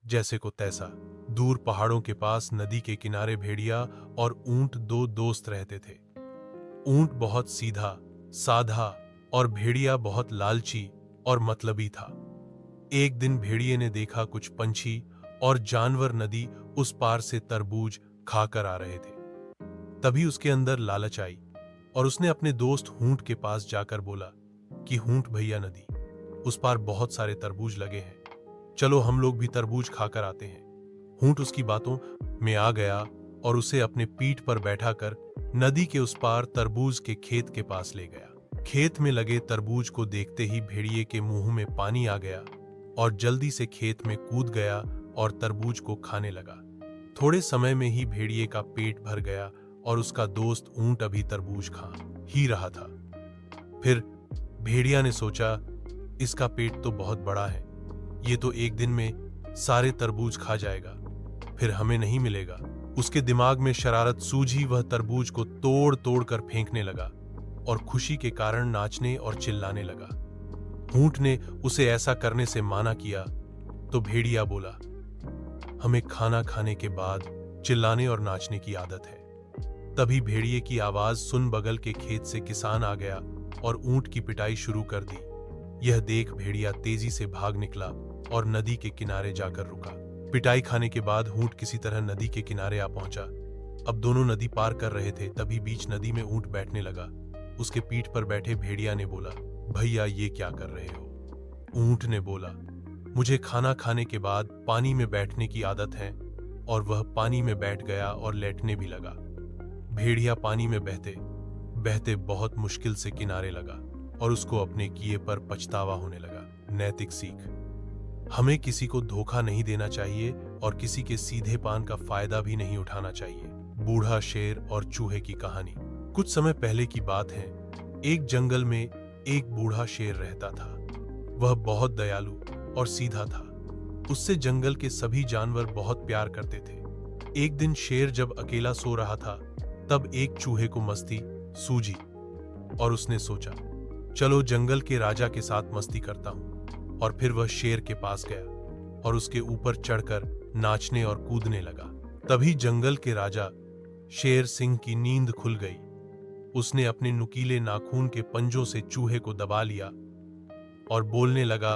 जैसे को तैसा। दूर पहाड़ों के पास नदी के किनारे भेड़िया और ऊंट दो दोस्त रहते थे। ऊंट बहुत सीधा साधा और भेड़िया बहुत लालची और मतलबी था। एक दिन भेड़िए ने देखा कुछ पंछी और जानवर नदी उस पार से तरबूज खाकर आ रहे थे। तभी उसके अंदर लालच आई और उसने अपने दोस्त ऊंट के पास जाकर बोला कि ऊंट भैया, नदी उस पार बहुत सारे तरबूज लगे हैं, चलो हम लोग भी तरबूज खाकर आते हैं। ऊंट उसकी बातों में आ गया और उसे अपने पीठ पर बैठाकर नदी के उस पार तरबूज के खेत के पास ले गया। खेत में लगे तरबूज को देखते ही भेड़िए के मुंह में पानी आ गया और जल्दी से खेत में कूद गया और तरबूज को खाने लगा। थोड़े समय में ही भेड़िए का पेट भर गया और उसका दोस्त ऊंट अभी तरबूज खा ही रहा था। फिर भेड़िया ने सोचा, इसका पेट तो बहुत बड़ा है, ये तो एक दिन में सारे तरबूज खा जाएगा, फिर हमें नहीं मिलेगा। उसके दिमाग में शरारत सूझी, वह तरबूज को तोड़ तोड़ कर फेंकने लगा और खुशी के कारण नाचने और चिल्लाने लगा। ऊंट ने उसे ऐसा करने से माना किया तो भेड़िया बोला, हमें खाना खाने के बाद चिल्लाने और नाचने की आदत है। तभी भेड़िए की आवाज सुन बगल के खेत से किसान आ गया और ऊंट की पिटाई शुरू कर दी। यह देख भेड़िया तेजी से भाग निकला और नदी के किनारे जाकर रुका। पिटाई खाने के बाद ऊंट किसी तरह नदी के किनारे आ पहुंचा। अब दोनों नदी पार कर रहे थे, तभी बीच नदी में ऊंट बैठने लगा। उसके पीठ पर बैठे भेड़िया ने बोला, भैया ये क्या कर रहे हो? ऊंट ने बोला, मुझे खाना खाने के बाद पानी में बैठने की आदत है। और वह पानी में बैठ गया और लेटने भी लगा। भेड़िया पानी में बहते बहते बहुत मुश्किल से किनारे लगा और उसको अपने किए पर पछतावा होने लगा। नैतिक सीख, हमें किसी को धोखा नहीं देना चाहिए और किसी के सीधे पान का फायदा भी नहीं उठाना चाहिए। बूढ़ा शेर और चूहे की कहानी। कुछ समय पहले की बात है। एक जंगल में एक बूढ़ा शेर रहता था। वह बहुत दयालु और सीधा था। उससे जंगल के सभी जानवर बहुत प्यार करते थे। एक दिन शेर जब अकेला सो रहा था, तब एक चूहे को मस्ती सूझी और उसने सोचा, चलो जंगल के राजा के साथ मस्ती करता हूं। और फिर वह शेर के पास गया और उसके ऊपर चढ़कर नाचने और कूदने लगा। तभी जंगल के राजा शेर सिंह की नींद खुल गई। उसने अपने नुकीले नाखून के पंजों से चूहे को दबा लिया और बोलने लगा,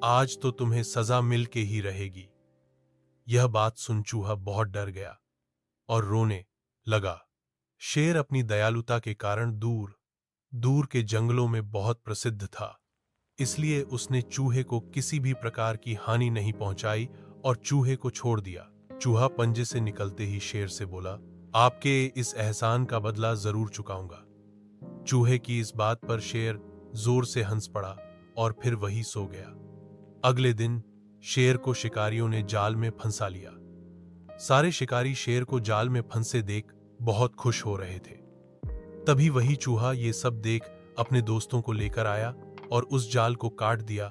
आज तो तुम्हें सजा मिल के ही रहेगी। यह बात सुन चूहा बहुत डर गया और रोने लगा। शेर अपनी दयालुता के कारण दूर दूर के जंगलों में बहुत प्रसिद्ध था, इसलिए उसने चूहे को किसी भी प्रकार की हानि नहीं पहुंचाई और चूहे को छोड़ दिया। चूहा पंजे से निकलते ही शेर से बोला, आपके इस एहसान का बदला जरूर चुकाऊंगा। चूहे की इस बात पर शेर जोर से हंस पड़ा और फिर वही सो गया। अगले दिन शेर को शिकारियों ने जाल में फंसा लिया। सारे शिकारी शेर को जाल में फंसे देख बहुत खुश हो रहे थे। तभी वही चूहा ये सब देख अपने दोस्तों को लेकर आया और उस जाल को काट दिया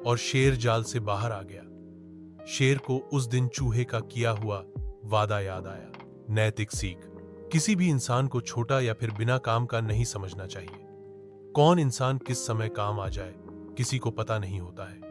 और शेर जाल से बाहर आ गया। शेर को उस दिन चूहे का किया हुआ वादा याद आया। नैतिक सीख, किसी भी इंसान को छोटा या फिर बिना काम का नहीं समझना चाहिए। कौन इंसान किस समय काम आ जाए किसी को पता नहीं होता है।